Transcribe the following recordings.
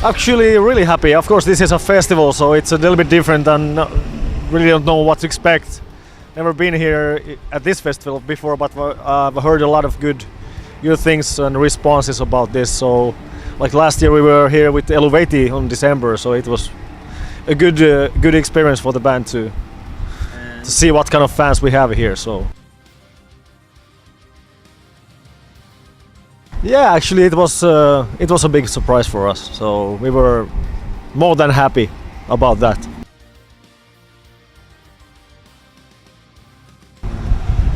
Actually, really happy. Of course, this is a festival, so it's a little bit different and really don't know what to expect. Never been here at this festival before, but I've heard a lot of good things and responses about this. So, like last year we were here with Eluveitie on December, so it was a good experience for the band to see what kind of fans we have here. So. Yeah, actually it was a big surprise for us, so we were more than happy about that.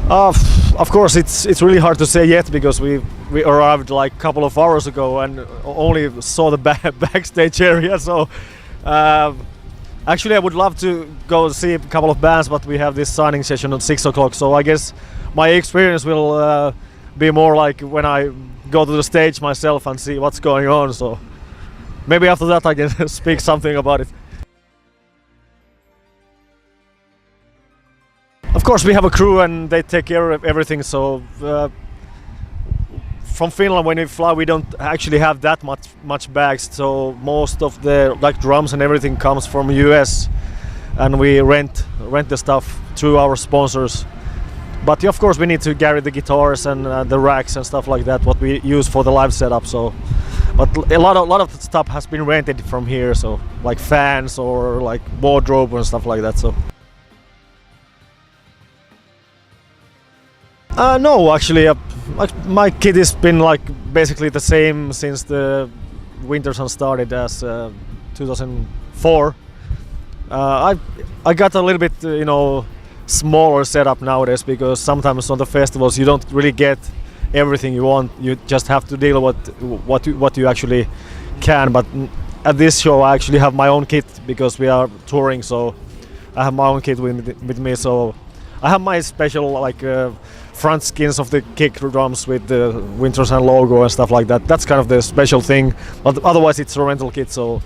Of course, it's really hard to say yet because we arrived like a couple of hours ago and only saw the backstage area. So actually, I would love to go see a couple of bands, but we have this signing session at 6 o'clock. So I guess my experience will be more like when I go to the stage myself and see what's going on. So maybe after that I can speak something about it. Of course, we have a crew and they take care of everything. So from Finland, when we fly, we don't actually have that much bags. So most of the like drums and everything comes from US, and we rent the stuff through our sponsors. But of course, we need to carry the guitars and the racks and stuff like that, what we use for the live setup. So, but a lot of stuff has been rented from here. So like fans or like wardrobe and stuff like that. So. No, actually, my kit has been like basically the same since the Wintersun started as 2004. I got a little bit, smaller setup nowadays because sometimes on the festivals you don't really get everything you want. You just have to deal with what you actually can. But at this show, I actually have my own kit because we are touring, so I have my own kit with me. So I have my special like. Front skins of the kick drums with the Wintersun logo and stuff like that. That's kind of the special thing, but otherwise it's a rental kit. So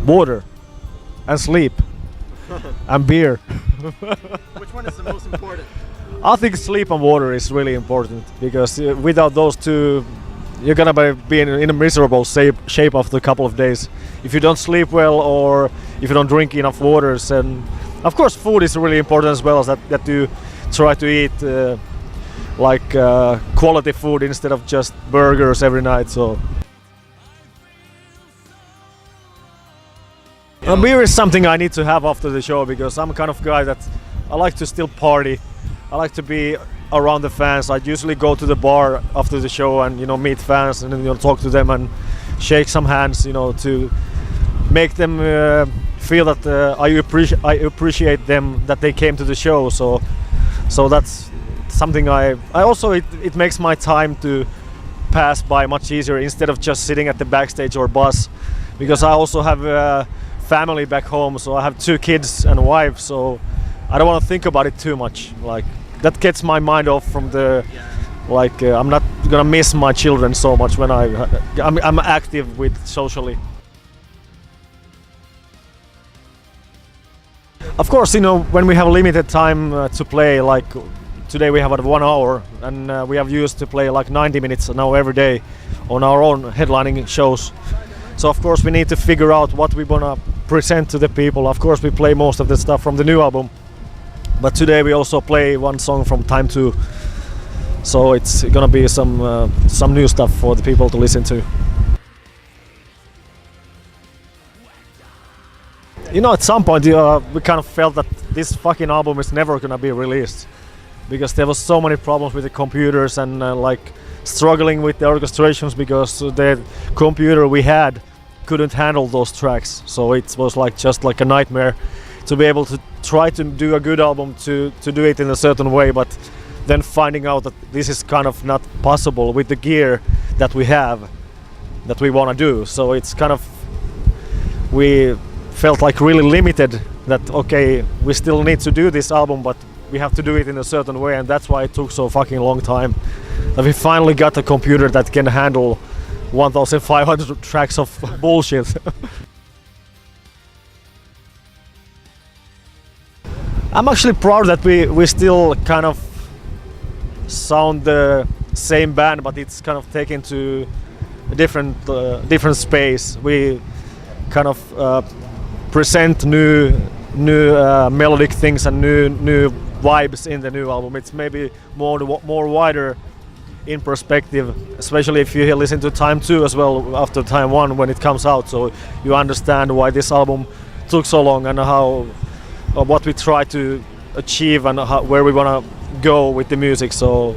water and sleep and beer. Which one is the most important? I think sleep and water is really important because without those two you're gonna be in a miserable shape after a couple of days if you don't sleep well or if you don't drink enough waters. And of course, food is really important as well, as that you try to eat quality food instead of just burgers every night. So beer is something I need to have after the show because I'm kind of guy that I like to still party. I like to be around the fans. I usually go to the bar after the show and meet fans and then talk to them and shake some hands, to make them feel that I appreciate them, that they came to the show. So that's something I also it makes my time to pass by much easier instead of just sitting at the backstage or bus, because I also have a family back home. So I have 2 kids and a wife, so I don't want to think about it too much. Like that gets my mind off from the I'm not gonna miss my children so much when I'm active with socially. Of course, when we have limited time to play, like today we have 1 hour, and we have used to play like 90 minutes now every day on our own headlining shows. So of course we need to figure out what we wanna present to the people. Of course we play most of the stuff from the new album, but today we also play one song from Time 2. So it's gonna be some new stuff for the people to listen to. At some point we kind of felt that this fucking album is never gonna be released because there was so many problems with the computers and struggling with the orchestrations because the computer we had couldn't handle those tracks. So it was just like a nightmare to be able to try to do a good album to do it in a certain way, but then finding out that this is kind of not possible with the gear that we have, that we want to do. So it's kind of, we felt like really limited that okay, we still need to do this album, but we have to do it in a certain way, and that's why it took so fucking long time. That we finally got a computer that can handle 1,500 tracks of bullshit. I'm actually proud that we still kind of sound the same band, but it's kind of taken to a different space. We kind of present new melodic things and new vibes in the new album. It's maybe more wider in perspective, especially if you listen to Time 2 as well after Time 1 when it comes out, so you understand why this album took so long and how what we try to achieve and where we want to go with the music. So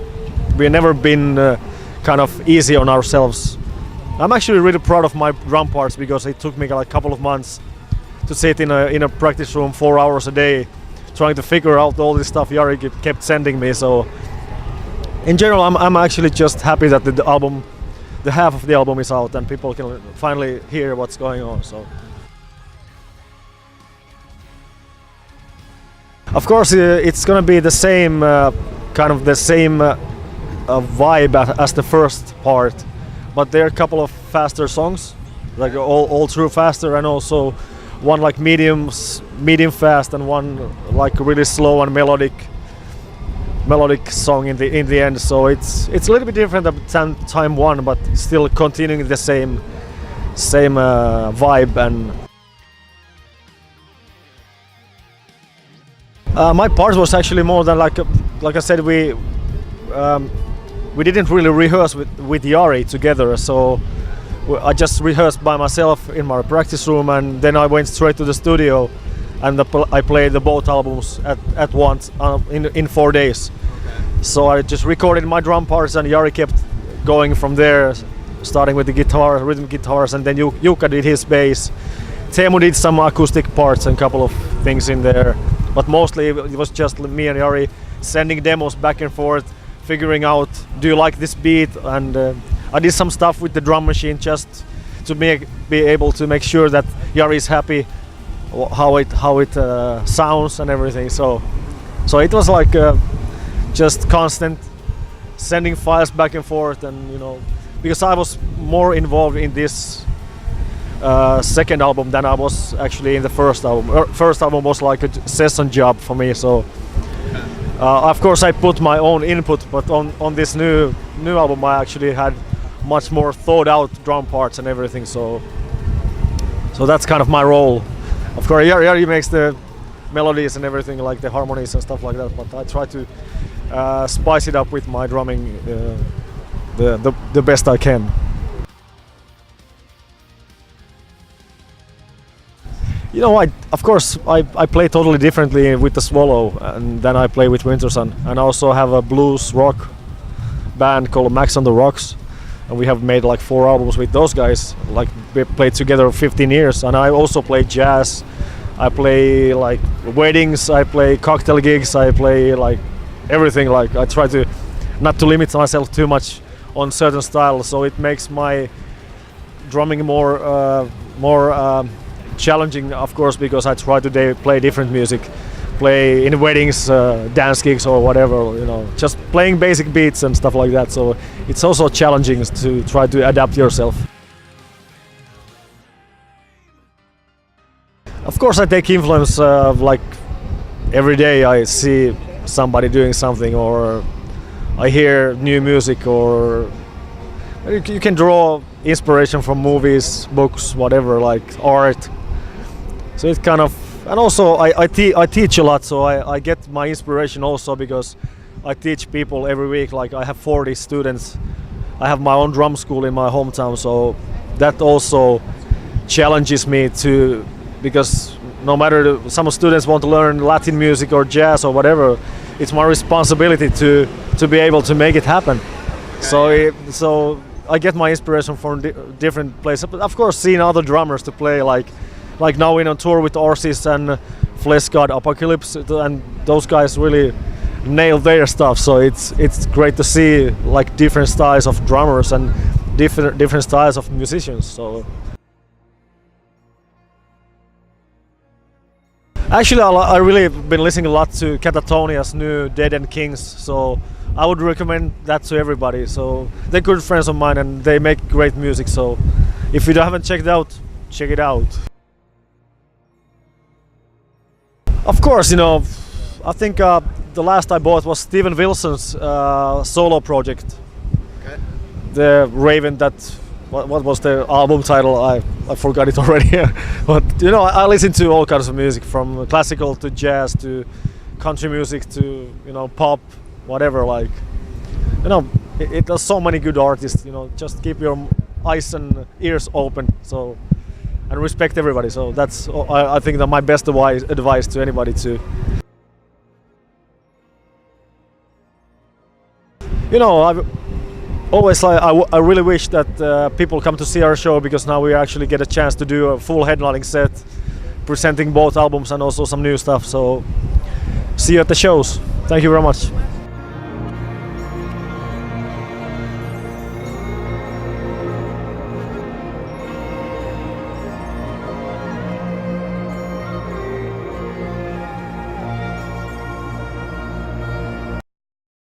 we've never been kind of easy on ourselves. I'm actually really proud of my drum parts because it took me like a couple of months to sit in a practice room 4 hours a day trying to figure out all this stuff Jari kept sending me. So in general, I'm actually just happy that the half of the album is out and people can finally hear what's going on. So of course it's gonna be the same kind of the same vibe as the first part, but there are a couple of faster songs, like all through faster, and also one like medium fast and one like really slow and melodic song in the end. So it's a little bit different than Time 1, but still continuing the same vibe. And my part was actually more than like I said, we didn't really rehearse with Jari together, so I just rehearsed by myself in my practice room, and then I went straight to the studio and I played both albums at once in 4 days. Okay. So I just recorded my drum parts and Jari kept going from there, starting with the guitar, rhythm guitars, and then Jukka did his bass. Teemu did some acoustic parts and a couple of things in there, but mostly it was just me and Jari sending demos back and forth, figuring out, do you like this beat? And I did some stuff with the drum machine just to be able to make sure that Jari is happy how it sounds and everything. So it was like just constant sending files back and forth, and because I was more involved in this second album than I was actually in the first album. First album was like a session job for me, so of course I put my own input, but on this new album I actually had much more thought out drum parts and everything, so that's kind of my role. Of course Jari makes the melodies and everything, like the harmonies and stuff like that, but I try to spice it up with my drumming the best I can. Of course I play totally differently with the Swallow and then I play with Wintersun, and I also have a blues rock band called Max on the Rocks, and we have made like 4 albums with those guys. Like we played together 15 years, and I also play jazz. I play like weddings, I play cocktail gigs, I play like everything. Like I try to not to limit myself too much on certain styles, so it makes my drumming more challenging, of course, because I try to play different music, play in weddings, dance gigs or whatever, just playing basic beats and stuff like that. So it's also challenging to try to adapt yourself. Of course I take influence, like every day I see somebody doing something, or I hear new music, or you can draw inspiration from movies, books, whatever, like art. So it's kind of, and also I teach a lot, so I get my inspiration also because I teach people every week. Like I have 40 students. I have my own drum school in my hometown, so that also challenges me to, because no matter some students want to learn Latin music or jazz or whatever, it's my responsibility to be able to make it happen. So I get my inspiration from different places. But of course, seeing other drummers to play, like now in on tour with Orsis and Flesh God Apocalypse, and those guys really nail their stuff. So it's great to see like different styles of drummers and different styles of musicians. So actually, I really been listening a lot to Catatonia's new Dead and Kings. So I would recommend that to everybody. So they're good friends of mine and they make great music. So if you haven't checked it out, check it out. Of course, I think the last I bought was Steven Wilson's solo project. the Raven that what was the album title? I forgot it already. But you know, I listen to all kinds of music, from classical to jazz to country music to, you know, pop, whatever. Like, you know, there's so many good artists. You know, just keep your eyes and ears open. So, and respect everybody. So that's I think that my best advice to anybody to. You know, I've always I really wish that people come to see our show, because now we actually get a chance to do a full headlining set, presenting both albums and also some new stuff. So see you at the shows. Thank you very much.